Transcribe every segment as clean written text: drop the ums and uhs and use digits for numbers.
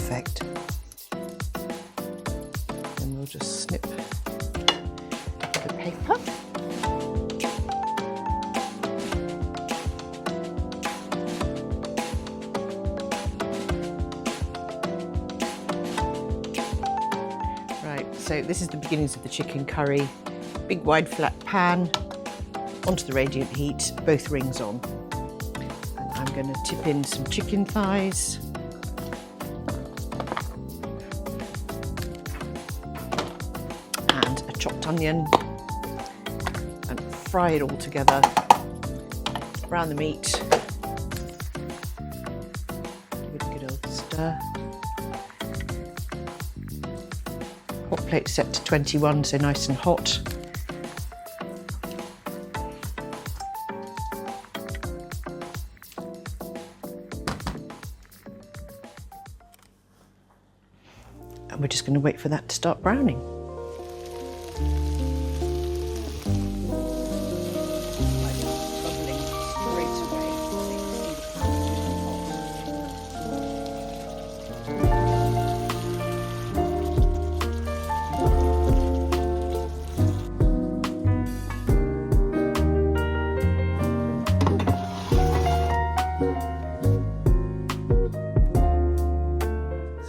perfect. And we'll just snip the paper. Right, so this is the beginnings of the chicken curry. Big wide flat pan, onto the radiant heat, both rings on. And I'm going to tip in some chicken thighs. And a chopped onion. And fry it all together. Brown the meat. Give it a good old stir. Hot plate set to 21, so nice and hot. And we're just going to wait for that to start browning.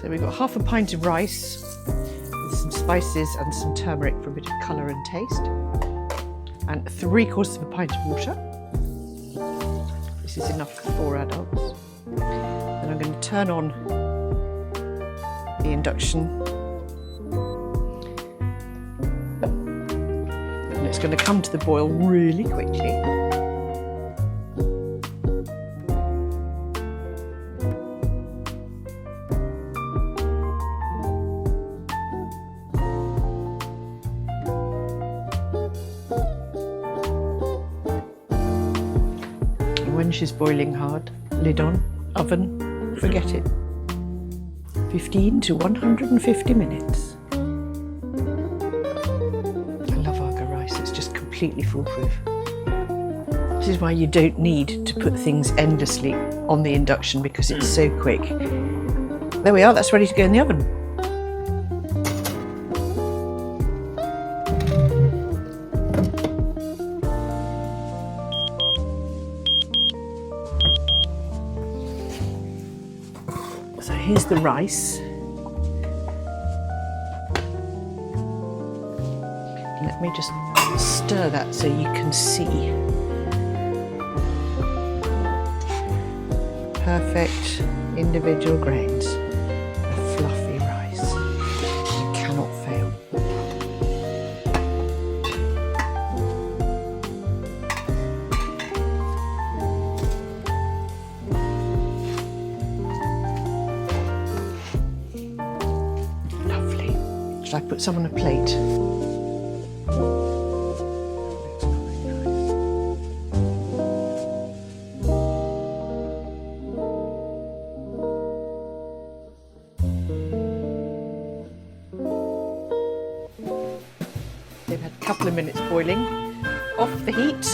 So we've got half a pint of rice with some spices and some turmeric for a bit of colour and taste, and 3/4 of a pint of water. This is enough for 4 adults. Then I'm going to turn on the induction, and it's going to come to the boil really quickly. When she's boiling hard, lid on, oven, forget it. 15 to 150 minutes. I love Aga rice, it's just completely foolproof. This is why you don't need to put things endlessly on the induction, because it's so quick. There we are, that's ready to go in the oven. So here's the rice. Let me just stir that so you can see. Perfect individual grains. A fluffy rice. You cannot fail. Should I put some on a plate? They've had a couple of minutes boiling. Off the heat.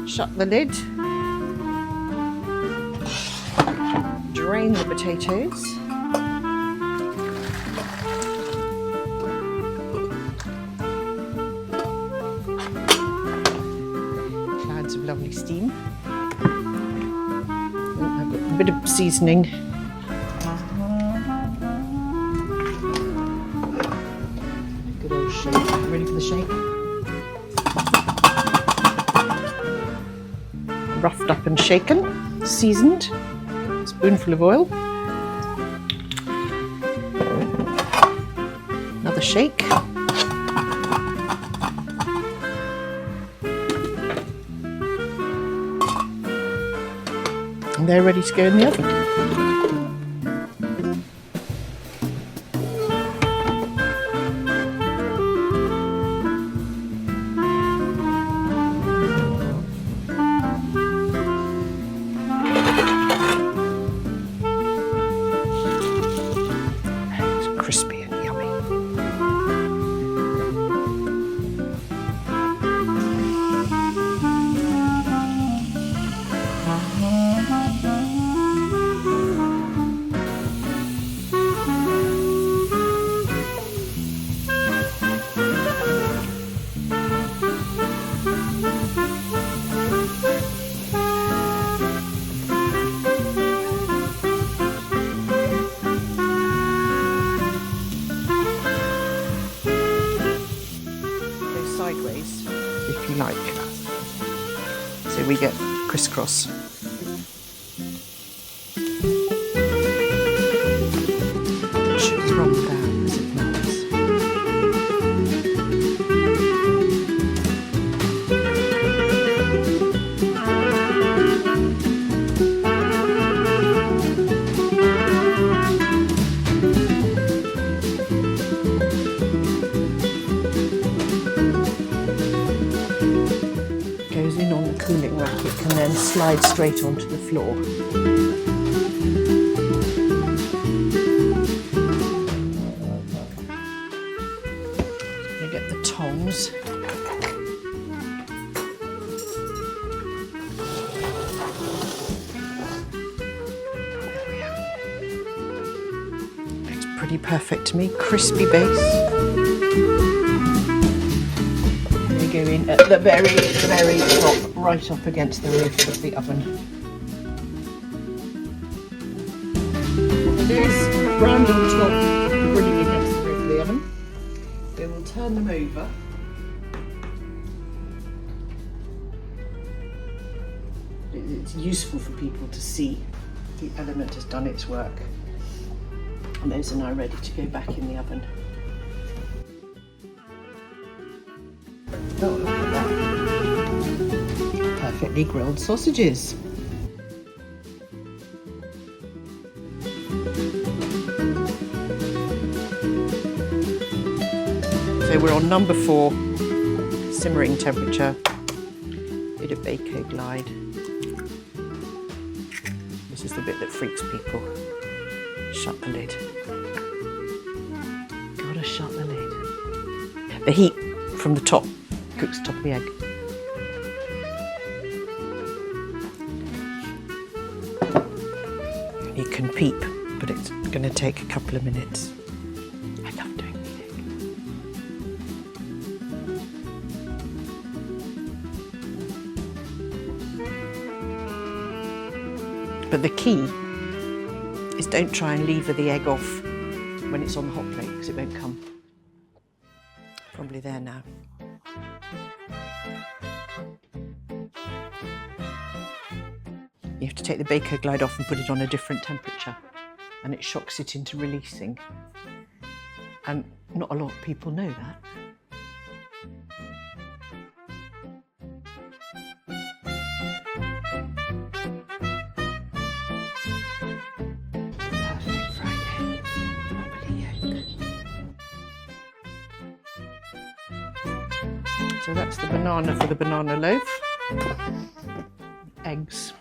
Shut the lid. Drain the potatoes. Of lovely steam. I've got a bit of seasoning. Good old shake. Ready for the shake? Roughed up and shaken, seasoned. A spoonful of oil. Another shake. And they're ready to go in the oven. It's crispy and yummy. so we get crisscross. It should run down as it melts. Goes in on the cooling racket and then slides straight onto the floor. You get the tongs. There we are. Looks pretty perfect to me. Crispy base. Go in at the very top, right up against the roof of the oven. These round on top, running against the roof of the oven. We will turn them over. It's useful for people to see the element has done its work. And those are now ready to go back in the oven. Oh, look at that. Perfectly grilled sausages. So we're on number 4, simmering temperature, bit of Whitaker glide. This is the bit that freaks people. Shut the lid. Gotta shut the lid. The heat from the top cooks the top of the egg. You can peep, but it's going to take a couple of minutes. I love doing the egg. But the key is don't try and lever the egg off when it's on the hot plate because it won't come. Probably there now. You have to take the Whitaker glide off and put it on a different temperature, and it shocks it into releasing. And not a lot of people know that. Perfect Friday. Bubbly yolk. So that's the banana for the banana loaf. Eggs.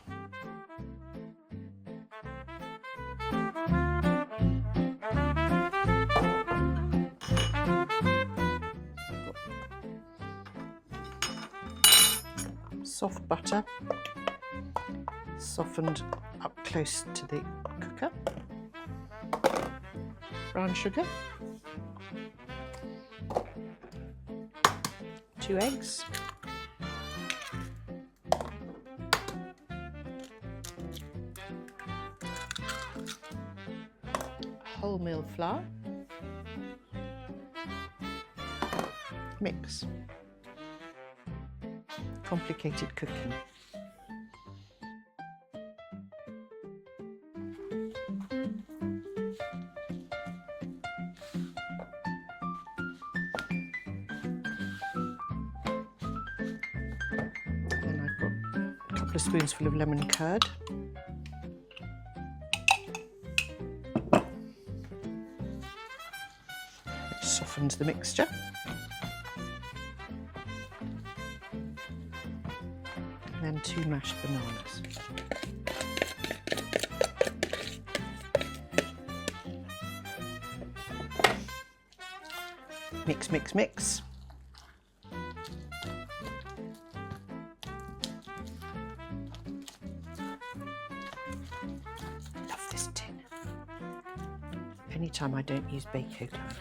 Soft butter, softened up close to the cooker. Brown sugar. 2 eggs. Wholemeal flour. Mix. Complicated cooking. Then I've got a couple of spoonsful of lemon curd. Which softens the mixture. And 2 mashed bananas. Mix, mix, mix. Love this tin. Anytime I don't use Whitaker glide.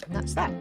That's that.